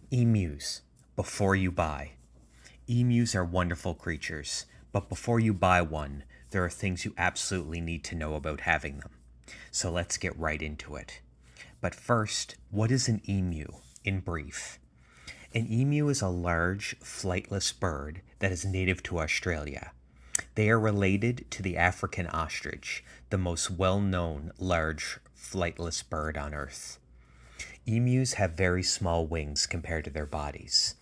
Emus, before you buy. Emus are wonderful creatures, but before you buy one, there are things you absolutely need to know about having them. So let's get right into it. But first, what is an emu, in brief? An emu is a large, flightless bird that is native to Australia. They are related to the African ostrich, the most well known large, flightless bird on Earth. Emus have very small wings compared to their bodies,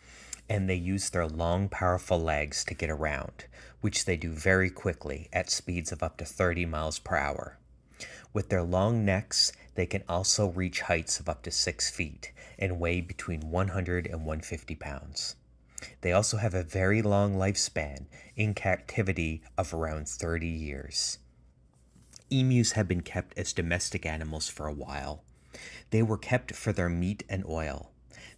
and they use their long, powerful legs to get around, which they do very quickly at speeds of up to 30 miles per hour. With their long necks, they can also reach heights of up to 6 feet and weigh between 100 and 150 pounds. They also have a very long lifespan in captivity of around 30 years. Emus have been kept as domestic animals for a while. They were kept for their meat and oil.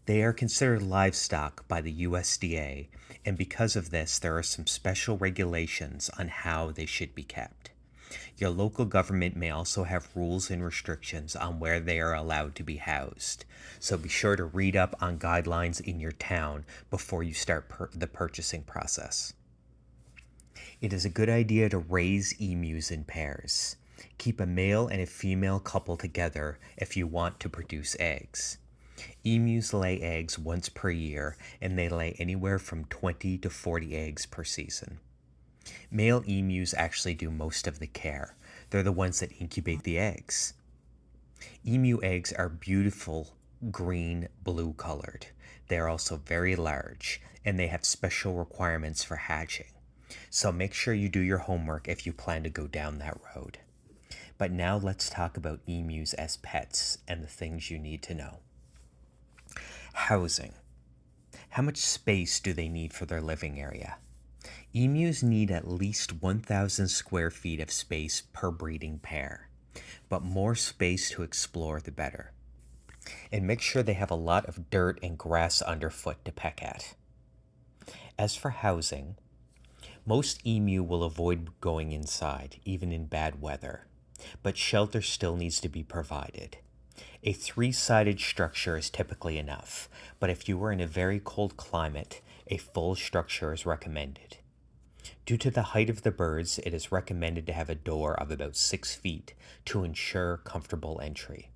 They are considered livestock by the USDA, and because of this, there are some special regulations on how they should be kept. Your local government may also have rules and restrictions on where they are allowed to be housed, so be sure to read up on guidelines in your town before you start the purchasing process. It is a good idea to raise emus in pairs. Keep a male and a female couple together if you want to produce eggs. Emus lay eggs once per year, and they lay anywhere from 20 to 40 eggs per season. Male emus actually do most of the care. They're the ones that incubate the eggs. Emu eggs are beautiful green blue colored. They are also very large, and they have special requirements for hatching. So make sure you do your homework if you plan to go down that road. But now let's talk about emus as pets and the things you need to know. Housing. How much space do they need for their living area? Emus need at least 1,000 square feet of space per breeding pair, but more space to explore the better. And make sure they have a lot of dirt and grass underfoot to peck at. As for housing, most emu will avoid going inside, even in bad weather, but shelter still needs to be provided. A 3-sided structure is typically enough, but if you are in a very cold climate, a full structure is recommended. Due to the height of the birds, it is recommended to have a door of about 6 feet to ensure comfortable entry.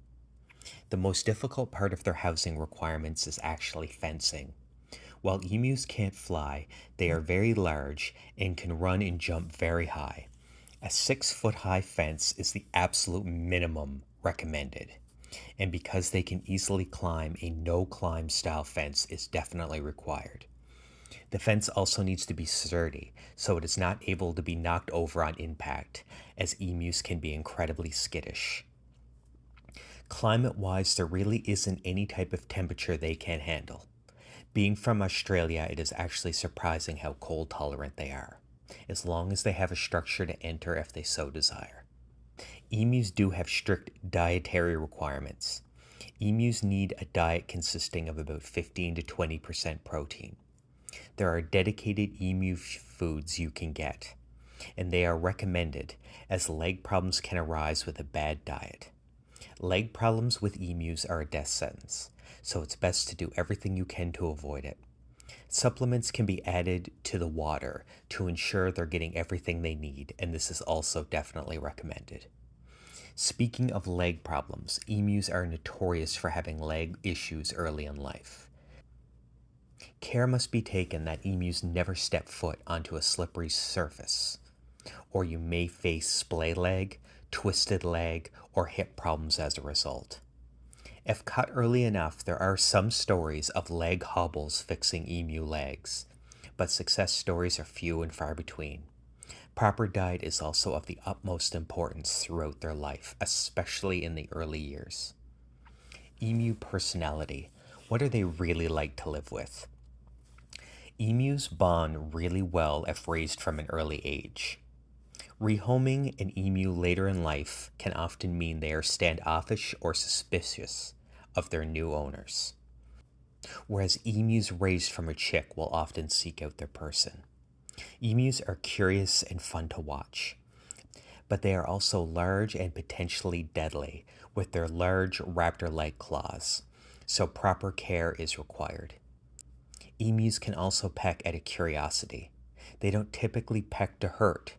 The most difficult part of their housing requirements is actually fencing. While emus can't fly, they are very large and can run and jump very high. A 6-foot high fence is the absolute minimum recommended. And because they can easily climb, a no-climb style fence is definitely required. The fence also needs to be sturdy, so it is not able to be knocked over on impact, as emus can be incredibly skittish. Climate-wise, there really isn't any type of temperature they can't handle. Being from Australia, it is actually surprising how cold tolerant they are, as long as they have a structure to enter if they so desire. Emus do have strict dietary requirements. Emus need a diet consisting of about 15 to 20% protein. There are dedicated emu foods you can get, and they are recommended as leg problems can arise with a bad diet. Leg problems with emus are a death sentence, so it's best to do everything you can to avoid it. Supplements can be added to the water to ensure they're getting everything they need, and this is also definitely recommended. Speaking of leg problems, emus are notorious for having leg issues early in life. Care must be taken that emus never step foot onto a slippery surface, or you may face splay leg, twisted leg, or hip problems as a result. If cut early enough, there are some stories of leg hobbles fixing emu legs, but success stories are few and far between. Proper diet is also of the utmost importance throughout their life, especially in the early years. Emu personality. What are they really like to live with? Emus bond really well if raised from an early age. Rehoming an emu later in life can often mean they are standoffish or suspicious of their new owners, whereas emus raised from a chick will often seek out their person. Emus are curious and fun to watch, but they are also large and potentially deadly with their large raptor-like claws, so proper care is required. Emus can also peck out of curiosity. They don't typically peck to hurt,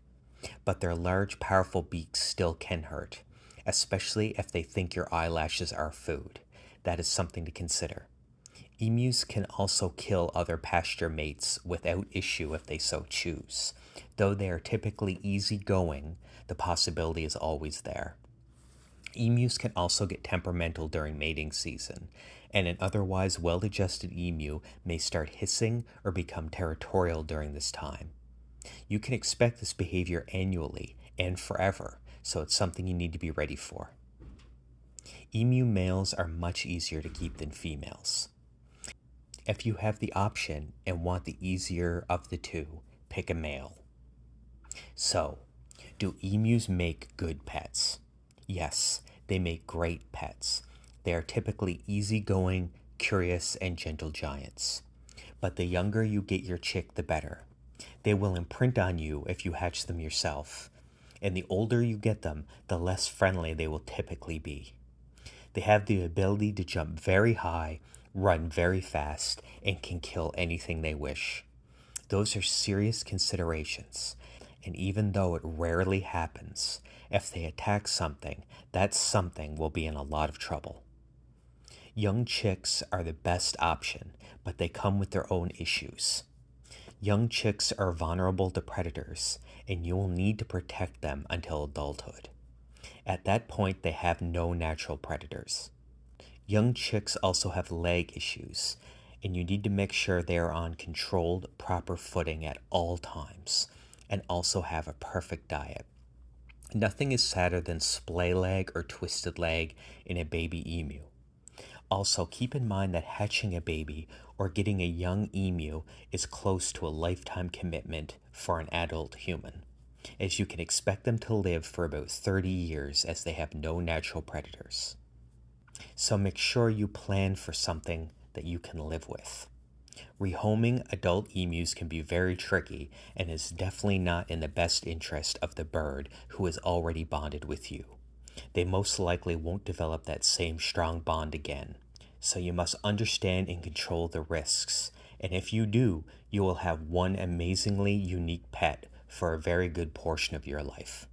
but their large, powerful beaks still can hurt, especially if they think your eyelashes are food. That is something to consider. Emus can also kill other pasture mates without issue if they so choose. Though they are typically easygoing, the possibility is always there. Emus can also get temperamental during mating season, and an otherwise well-adjusted emu may start hissing or become territorial during this time. You can expect this behavior annually and forever, so it's something you need to be ready for. Emu males are much easier to keep than females. If you have the option and want the easier of the two, pick a male. So, do emus make good pets? Yes, they make great pets. They are typically easygoing, curious, and gentle giants. But the younger you get your chick, the better. They will imprint on you if you hatch them yourself. And the older you get them, the less friendly they will typically be. They have the ability to jump very high, run very fast, and can kill anything they wish. Those are serious considerations. And even though it rarely happens, if they attack something, that something will be in a lot of trouble. Young chicks are the best option, but they come with their own issues. Young chicks are vulnerable to predators, and you will need to protect them until adulthood. At that point, they have no natural predators. Young chicks also have leg issues, and you need to make sure they are on controlled, proper footing at all times, and also have a perfect diet. Nothing is sadder than splay leg or twisted leg in a baby emu. Also, keep in mind that hatching a baby or getting a young emu is close to a lifetime commitment for an adult human, as you can expect them to live for about 30 years as they have no natural predators. So make sure you plan for something that you can live with. Rehoming adult emus can be very tricky and is definitely not in the best interest of the bird who is already bonded with you. They most likely won't develop that same strong bond again, so you must understand and control the risks, and if you do, you will have one amazingly unique pet for a very good portion of your life.